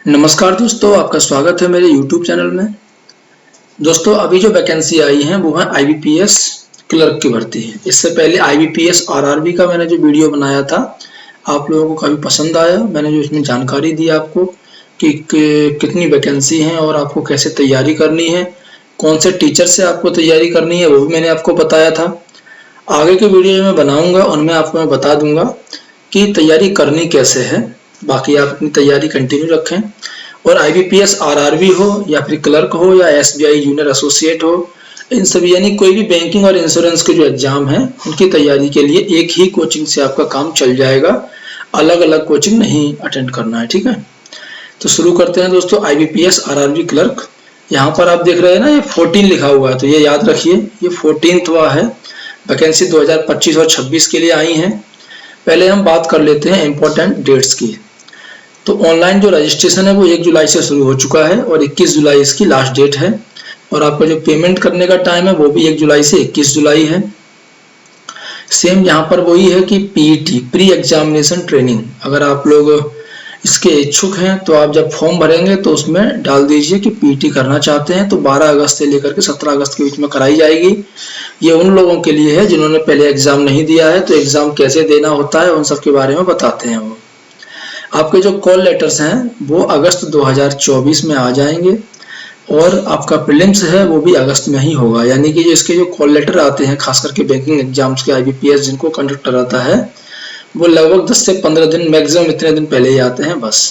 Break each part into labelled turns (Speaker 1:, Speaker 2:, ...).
Speaker 1: नमस्कार दोस्तों, आपका स्वागत है मेरे YouTube चैनल में। दोस्तों, अभी जो वैकेंसी आई है वो है IBPS क्लर्क की भर्ती है। इससे पहले IBPS RRB का मैंने जो वीडियो बनाया था, आप लोगों को काफ़ी पसंद आया। मैंने जो इसमें जानकारी दी आपको कि कितनी वैकेंसी हैं और आपको कैसे तैयारी करनी है, कौन से टीचर से आपको तैयारी करनी है, वो भी मैंने आपको बताया था। आगे के वीडियो में बनाऊंगा, उनमें आपको मैं बता दूंगा कि तैयारी करनी कैसे है। बाकी आप अपनी तैयारी कंटिन्यू रखें और IBPS RRB हो या फिर क्लर्क हो या SBI जूनियर एसोसिएट हो, इन सभी यानी कोई भी बैंकिंग और इंश्योरेंस के जो एग्जाम हैं उनकी तैयारी के लिए एक ही कोचिंग से आपका काम चल जाएगा। अलग अलग कोचिंग नहीं अटेंड करना है, ठीक है। तो शुरू करते हैं दोस्तों। IBPS RRB क्लर्क, यहाँ पर आप देख रहे हैं ना, ये 14 लिखा हुआ है, तो ये याद रखिए, ये 14वां है। वैकेंसी 2025 और 26 के लिए आई हैं। पहले हम बात कर लेते हैं इम्पोर्टेंट डेट्स की। तो ऑनलाइन जो रजिस्ट्रेशन है वो 1 जुलाई से शुरू हो चुका है और 21 जुलाई इसकी लास्ट डेट है। और आपका जो पेमेंट करने का टाइम है वो भी 1 जुलाई से 21 जुलाई है। सेम यहाँ पर वही है कि PET प्री एग्जामिनेशन ट्रेनिंग, अगर आप लोग इसके इच्छुक हैं तो आप जब फॉर्म भरेंगे तो उसमें डाल दीजिए कि PET करना चाहते हैं, तो 12 अगस्त से लेकर के 17 अगस्त के बीच में कराई जाएगी। ये उन लोगों के लिए है जिन्होंने पहले एग्जाम नहीं दिया है, तो एग्जाम कैसे देना होता है उन सब के बारे में बताते हैं वो। आपके जो कॉल लेटर्स हैं वो अगस्त 2024 में आ जाएंगे और आपका प्रीलिम्स है वो भी अगस्त में ही होगा। यानी कि जो इसके जो कॉल लेटर आते हैं खास करके बैंकिंग एग्जाम्स के IBPS जिनको कंडक्ट कराता है, वो लगभग 10 से 15 दिन, मैक्सिमम इतने दिन पहले ही आते हैं बस।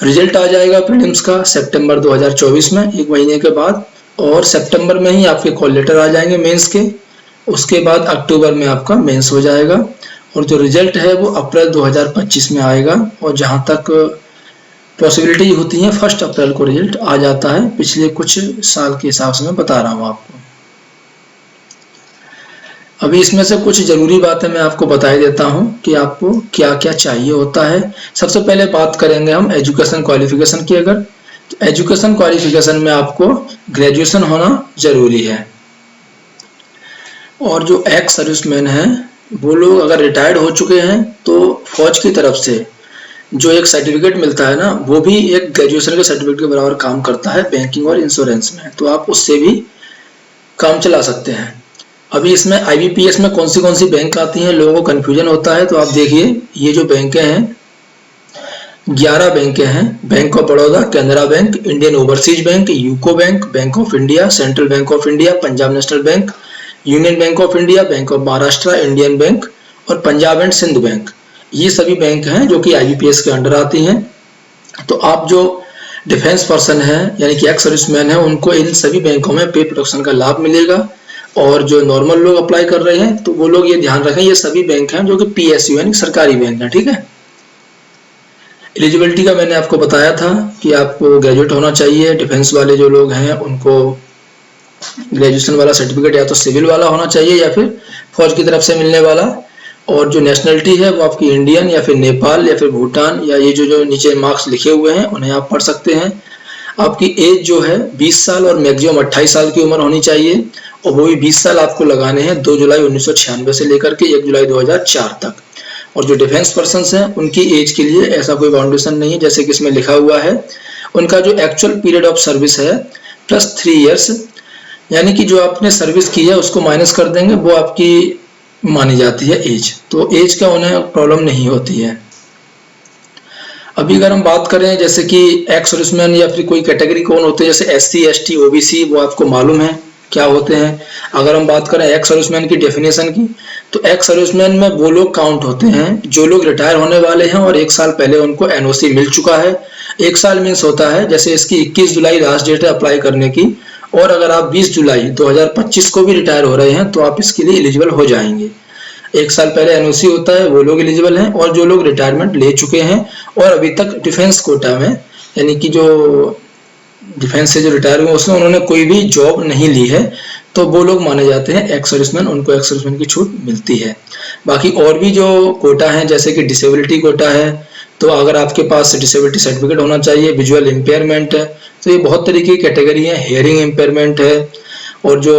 Speaker 1: रिजल्ट आ जाएगा प्रीलिम्स का सितंबर 2024 में, 1 महीने के बाद, और सितंबर में ही आपके कॉल लेटर आ जाएंगे मेंस के। उसके बाद अक्टूबर में आपका मेंस हो जाएगा और जो रिजल्ट है वो अप्रैल 2025 में आएगा। और जहां तक पॉसिबिलिटी होती है 1 अप्रैल को रिजल्ट आ जाता है, पिछले कुछ साल के हिसाब से मैं बता रहा हूँ आपको। अभी इसमें से कुछ जरूरी बातें मैं आपको बता ही देता हूँ कि आपको क्या क्या चाहिए होता है। सबसे पहले बात करेंगे हम एजुकेशन क्वालिफिकेशन की। अगर तो एजुकेशन क्वालिफिकेशन में आपको ग्रेजुएशन होना जरूरी है। और जो एक्स सर्विसमैन हैं वो लोग अगर रिटायर्ड हो चुके हैं तो फौज की तरफ से जो एक सर्टिफिकेट मिलता है ना, वो भी एक ग्रेजुएशन के सर्टिफिकेट के बराबर काम करता है बैंकिंग और इंश्योरेंस में, तो आप उससे भी काम चला सकते हैं। अभी इसमें IBPS में कौन सी बैंक आती हैं, लोगों को कन्फ्यूजन होता है। तो आप देखिए, ये जो बैंकें हैं 11 बैंकें हैं। Bank of Baroda, Canara bank, Indian overseas bank, UCO bank, bank of India, central bank of India, Punjab national bank, union bank of India, bank of Maharashtra, Indian bank और पंजाब एंड सिंध बैंक। ये सभी बैंक हैं जो कि IBPS के अंडर आती हैं। तो आप जो डिफेंस पर्सन है यानी कि एक्स सर्विसमैन है, उनको इन सभी बैंकों में पे प्रोटेक्शन का लाभ मिलेगा। और जो नॉर्मल लोग अप्लाई कर रहे हैं तो वो लोग ये ध्यान रखें, ये सभी बैंक हैं जो कि PSU यानी सरकारी बैंक है, ठीक है। एलिजिबिलिटी का मैंने आपको बताया था कि आपको ग्रेजुएट होना चाहिए। डिफेंस वाले जो लोग हैं उनको ग्रेजुएशन वाला सर्टिफिकेट या तो सिविल वाला होना चाहिए या फिर फौज की तरफ से मिलने वाला। और जो नेशनलिटी है वो आपकी इंडियन या फिर नेपाल या फिर भूटान, या ये जो नीचे मार्क्स लिखे हुए हैं उन्हें आप पढ़ सकते हैं। आपकी एज जो है 20 साल और मैक्सिमम 28 साल की उम्र होनी चाहिए, और वो भी 20 साल आपको लगाने हैं 2 जुलाई 1996 से लेकर के 1 जुलाई 2004 तक। और जो डिफेंस पर्सन हैं उनकी एज के लिए ऐसा कोई बाउंडेशन नहीं है, जैसे कि इसमें लिखा हुआ है। उनका जो एक्चुअल पीरियड ऑफ सर्विस है प्लस 3 ईयर्स, यानी कि जो आपने सर्विस की है उसको माइनस कर देंगे, वो आपकी मानी जाती है एज। तो एज का उन्हें प्रॉब्लम नहीं होती है। अभी अगर हम बात करें जैसे कि एक्स सर्विसमैन या फिर कोई कैटेगरी कौन होते हैं, जैसे SC ST OBC, वो आपको मालूम है क्या होते हैं। अगर हम बात करें एक्स सर्विसमैन की डेफिनेशन की, तो एक्स सर्विसमैन में वो लोग काउंट होते हैं जो लोग रिटायर होने वाले हैं और 1 साल पहले उनको NOC मिल चुका है। 1 साल मीन्स होता है जैसे इसकी 21 जुलाई लास्ट डेट है अप्लाई करने की, और अगर आप 20 जुलाई 2025 को भी रिटायर हो रहे हैं तो आप इसके लिए एलिजिबल हो जाएंगे। 1 साल पहले NOC होता है, वो लोग एलिजिबल हैं। और जो लोग रिटायरमेंट ले चुके हैं और अभी तक डिफेंस कोटा में, यानी कि जो डिफेंस से जो रिटायर हुए उसमें उन्होंने कोई भी जॉब नहीं ली है, तो वो लोग माने जाते हैं एक्स सर्विसमैन, उनको एक्स सर्विसमैन की छूट मिलती है। बाकी और भी जो कोटा है जैसे कि डिसेबिलिटी कोटा है, तो अगर आपके पास डिसेबिलिटी सर्टिफिकेट होना चाहिए। विजुअल इम्पेयरमेंट है, तो ये बहुत तरीके की कैटेगरी है। हेयरिंग इम्पेयरमेंट है, और जो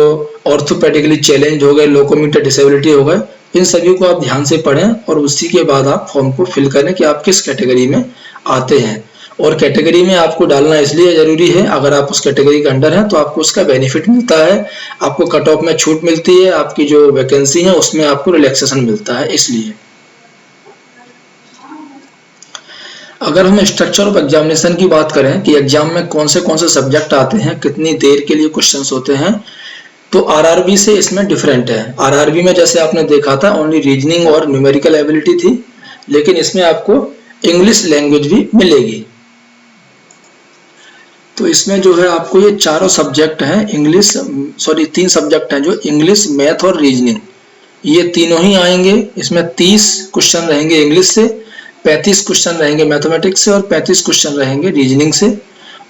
Speaker 1: ऑर्थोपेडिकली चैलेंज हो गए, लोकोमोटर डिसेबिलिटी हो गए, इन सभी को आप ध्यान से पढ़ें और उसी के बाद आप फॉर्म को फिल करें कि आप किस कैटेगरी में आते हैं। और कैटेगरी में आपको डालना इसलिए जरूरी है, अगर आप उस कैटेगरी के अंडर हैं तो आपको उसका बेनिफिट मिलता है, आपको कट ऑफ में छूट मिलती है, आपकी जो वैकेंसी है उसमें आपको रिलैक्सेशन मिलता है। इसलिए अगर हम स्ट्रक्चर ऑफ एग्जामिनेशन की बात करें कि एग्जाम में कौन से सब्जेक्ट आते हैं, कितनी देर के लिए क्वेश्चंस होते हैं, तो आरआरबी से इसमें डिफरेंट है। आरआरबी में जैसे आपने देखा था ओनली रीजनिंग और न्यूमेरिकल एबिलिटी थी, लेकिन इसमें आपको इंग्लिश लैंग्वेज भी मिलेगी। तो इसमें जो है आपको ये चारों सब्जेक्ट हैं, तीन सब्जेक्ट हैं, जो इंग्लिश, मैथ और रीजनिंग, ये तीनों ही आएंगे। इसमें 30 क्वेश्चन रहेंगे इंग्लिश से, 35 क्वेश्चन रहेंगे मैथमेटिक्स से और 35 क्वेश्चन रहेंगे रीजनिंग से।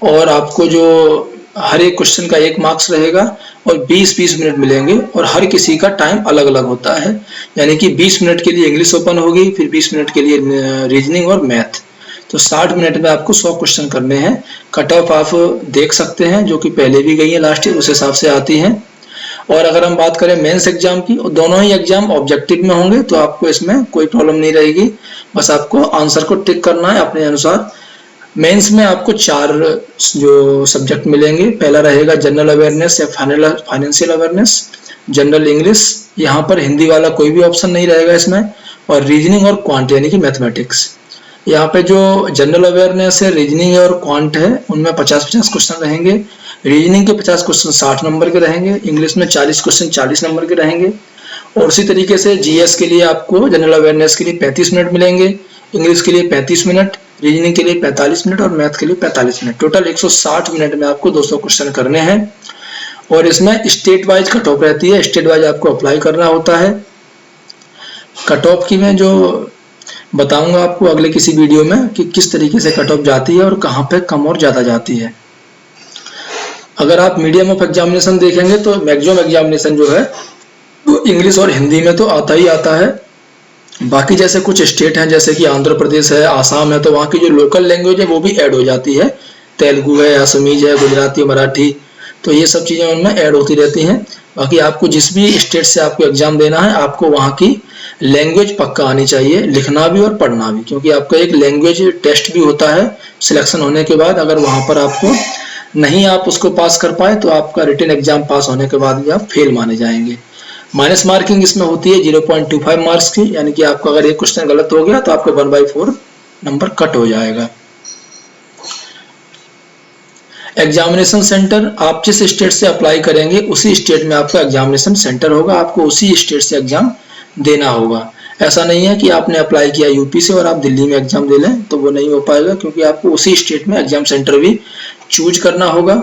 Speaker 1: और आपको जो हर एक क्वेश्चन का 1 मार्क्स रहेगा और 20-20 मिनट मिलेंगे, और हर किसी का टाइम अलग अलग होता है, यानी कि 20 मिनट के लिए इंग्लिश ओपन होगी, फिर 20 मिनट के लिए रीजनिंग और मैथ। तो 60 मिनट में आपको 100 क्वेश्चन करने हैं। कट ऑफ आप देख सकते हैं जो कि पहले भी गई है लास्ट ईयर, उस हिसाब से आती हैं। और अगर हम बात करें मेंस एग्जाम की, दोनों ही एग्जाम ऑब्जेक्टिव में होंगे, तो आपको इसमें कोई प्रॉब्लम नहीं रहेगी, बस आपको आंसर को टिक करना है अपने अनुसार। मेंस में आपको 4 जो सब्जेक्ट मिलेंगे, पहला रहेगा जनरल अवेयरनेस या फाइनेंशियल अवेयरनेस, जनरल इंग्लिश, यहाँ पर हिंदी वाला कोई भी ऑप्शन नहीं रहेगा इसमें, और रीजनिंग और क्वांट यानी कि मैथमेटिक्स। यहाँ पे जो जनरल अवेयरनेस है, रीजनिंग और क्वांट है, उनमें 50-50 क्वेश्चन रहेंगे। रीजनिंग के 50 क्वेश्चन 60 नंबर के रहेंगे, इंग्लिश में 40 क्वेश्चन 40 नंबर के रहेंगे। और उसी तरीके से जीएस के लिए आपको जनरल अवेयरनेस के लिए 35 मिनट मिलेंगे, इंग्लिश के लिए 35 मिनट, रीजनिंग के लिए 45 मिनट और मैथ के लिए 45 मिनट। टोटल 160 मिनट में आपको 200 क्वेश्चन करने हैं। और इसमें स्टेट वाइज कट ऑफ रहती है, स्टेट वाइज आपको अप्लाई करना होता है। कट ऑफ की मैं जो बताऊंगा आपको अगले किसी वीडियो में कि किस तरीके से कट ऑफ जाती है और कहाँ पे कम और ज़्यादा जाती है। अगर आप मीडियम ऑफ एग्जामिनेशन देखेंगे तो मैक्सिमम एग्जामिनेशन जो है वो इंग्लिश और हिंदी में तो आता ही आता है। बाकी जैसे कुछ स्टेट हैं जैसे कि आंध्र प्रदेश है, आसाम है, तो वहाँ की जो लोकल लैंग्वेज है वो भी ऐड हो जाती है, तेलुगु है, असमीज है, गुजराती, मराठी, तो ये सब चीज़ें उनमें ऐड होती रहती हैं। बाकी आपको जिस भी स्टेट से आपको एग्जाम देना है, आपको वहाँ की लैंग्वेज पक्का आनी चाहिए, लिखना भी और पढ़ना भी, क्योंकि आपका एक लैंग्वेज टेस्ट भी होता है सिलेक्शन होने के बाद। अगर वहाँ पर आपको नहीं आप उसको पास कर पाए तो आपका रिटन एग्जाम पास होने के बाद भी आप फेल माने जाएंगे। माइनस मार्किंग इसमें होती है 0.25 मार्क्स की, यानी कि आपका अगर एक क्वेश्चन गलत हो गया तो आपका 1/4 नंबर कट हो जाएगा। एग्जामिनेशन सेंटर, आप जिस स्टेट से अप्लाई करेंगे उसी स्टेट में आपका एग्जामिनेशन सेंटर होगा, आपको उसी स्टेट से एग्जाम देना होगा। ऐसा नहीं है कि आपने अप्लाई किया यूपी से और आप दिल्ली में एग्जाम दे लें, तो वो नहीं हो पाएगा, क्योंकि आपको उसी स्टेट में एग्जाम सेंटर भी चूज करना होगा।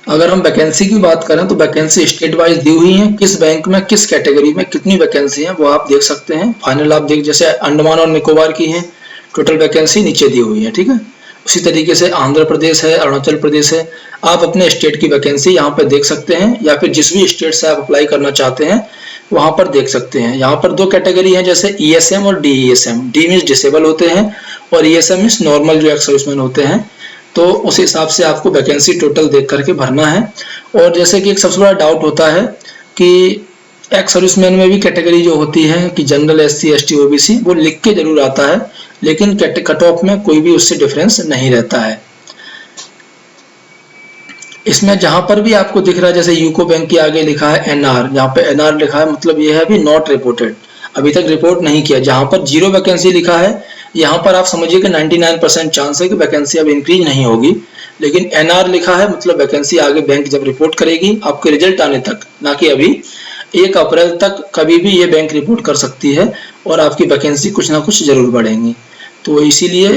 Speaker 1: अगर हम वैकेंसी की बात करें तो वैकेंसी स्टेट वाइज दी हुई है, किस बैंक में किस कैटेगरी में कितनी वैकेंसी है वो आप देख सकते हैं। फाइनल आप देख, जैसे अंडमान और निकोबार की है, टोटल वैकेंसी नीचे दी हुई है, ठीक है। उसी तरीके से आंध्र प्रदेश है, अरुणाचल प्रदेश है, आप अपने स्टेट की वैकेंसी यहाँ पर देख सकते हैं, या फिर जिस भी स्टेट से आप अप्लाई करना चाहते हैं वहाँ पर देख सकते हैं। यहाँ पर 2 कैटेगरी है, जैसे ईएसएम और डीईएसएम। डी मीन्स डिसेबल होते हैं और ईएसएम मीन्स नॉर्मल जो एक्स सर्विसमैन होते हैं। तो उस हिसाब से आपको वैकेंसी टोटल देख करके भरना है। और जैसे कि एक सबसे बड़ा डाउट होता है कि एक्स सर्विसमैन में भी कैटेगरी जो होती है कि जनरल, एससी, एसटी, ओबीसी, वो लिख के जरूर आता है, लेकिन कट ऑफ में कोई भी उससे डिफरेंस नहीं रहता है। इसमें जहां पर भी आपको दिख रहा है, जैसे यूको बैंक के आगे लिखा है एनआर, यहाँ पे एनआर लिखा है, मतलब ये है अभी नॉट रिपोर्टेड, अभी तक रिपोर्ट नहीं किया। जहां पर 0 वैकेंसी लिखा है, यहाँ पर आप समझिए कि 99% चांस है कि वैकेंसी अब इंक्रीज नहीं होगी। लेकिन एनआर लिखा है मतलब वैकेंसी आगे बैंक जब रिपोर्ट करेगी आपके रिजल्ट आने तक, ना कि अभी 1 अप्रैल तक कभी भी ये बैंक रिपोर्ट कर सकती है और आपकी वैकेंसी कुछ ना कुछ जरूर बढ़ेंगी। तो इसीलिए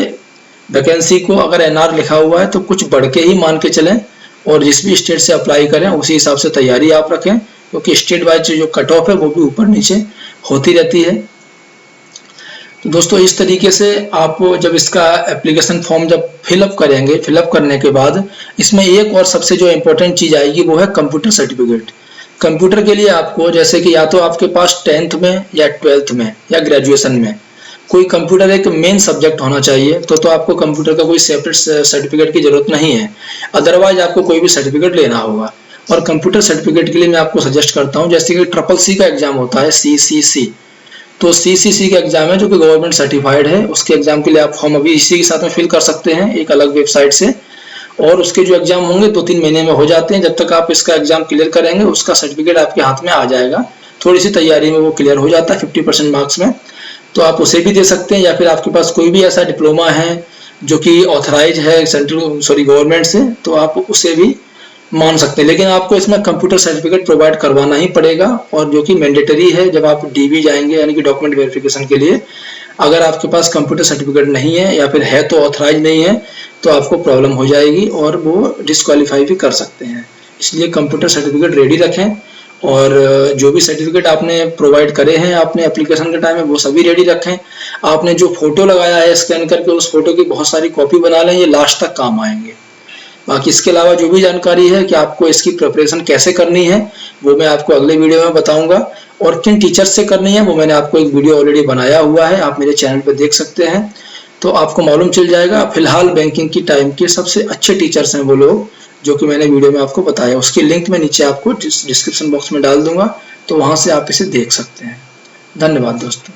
Speaker 1: वैकेंसी को अगर एनआर लिखा हुआ है तो कुछ बढ़ के ही मान के चलें, और जिस भी स्टेट से अप्लाई करें उसी हिसाब से तैयारी आप रखें, क्योंकि स्टेट वाइज जो कट ऑफ है वो भी ऊपर नीचे होती रहती है। तो दोस्तों इस तरीके से आप जब इसका एप्लीकेशन फॉर्म जब फिलअप करेंगे, फिलअप करने के बाद इसमें एक और सबसे जो इम्पोर्टेंट चीज़ आएगी वो है कंप्यूटर सर्टिफिकेट। कंप्यूटर के लिए आपको, जैसे कि या तो आपके पास 10th में या 12th में या ग्रेजुएशन में कोई कंप्यूटर एक मेन सब्जेक्ट होना चाहिए, तो आपको कंप्यूटर का कोई सेपरेट सर्टिफिकेट की जरूरत नहीं है, अदरवाइज आपको कोई भी सर्टिफिकेट लेना होगा। और कंप्यूटर सर्टिफिकेट के लिए मैं आपको सजेस्ट करता हूँ, जैसे कि CCC का एग्जाम होता है, CCC, तो CCC का एग्जाम है जो कि गवर्नमेंट सर्टिफाइड है, उसके एग्जाम के लिए आप फॉर्म अभी इसी के साथ में फिल कर सकते हैं एक अलग वेबसाइट से, और उसके जो एग्जाम होंगे 2-3 महीने में हो जाते हैं। जब तक आप इसका एग्जाम क्लियर करेंगे उसका सर्टिफिकेट आपके हाथ में आ जाएगा। थोड़ी सी तैयारी में वो क्लियर हो जाता है 50% मार्क्स में, तो आप उसे भी दे सकते हैं। या फिर आपके पास कोई भी ऐसा डिप्लोमा है जो कि ऑथराइज है गवर्नमेंट से, तो आप उसे भी मान सकते हैं। लेकिन आपको इसमें कंप्यूटर सर्टिफिकेट प्रोवाइड करवाना ही पड़ेगा, और जो कि मैंडेटरी है जब आप DV जाएंगे यानी कि डॉक्यूमेंट वेरिफिकेशन के लिए। अगर आपके पास कंप्यूटर सर्टिफिकेट नहीं है या फिर है तो ऑथराइज नहीं है, तो आपको प्रॉब्लम हो जाएगी और वो डिस्क्वालीफाई भी कर सकते हैं। इसलिए कंप्यूटर सर्टिफिकेट रेडी रखें, और जो भी सर्टिफिकेट आपने प्रोवाइड करे हैं आपने एप्लीकेशन के टाइम में वो सभी रेडी रखें। आपने जो फोटो लगाया है स्कैन करके, उस फोटो की बहुत सारी कॉपी बना लें, ये लास्ट तक काम आएंगे। बाकी इसके अलावा जो भी जानकारी है कि आपको इसकी प्रिपरेशन कैसे करनी है वो मैं आपको अगले वीडियो में बताऊंगा, और किन टीचर्स से करनी है वो मैंने आपको एक वीडियो ऑलरेडी बनाया हुआ है, आप मेरे चैनल पर देख सकते हैं, तो आपको मालूम चल जाएगा। फिलहाल बैंकिंग की टाइम के सबसे अच्छे टीचर्स हैं वो लोग जो कि मैंने वीडियो में आपको बताया। उसकी लिंक मैं नीचे आपको डिस्क्रिप्शन बॉक्स में डाल दूंगा, तो वहां से आप इसे देख सकते हैं। धन्यवाद दोस्तों।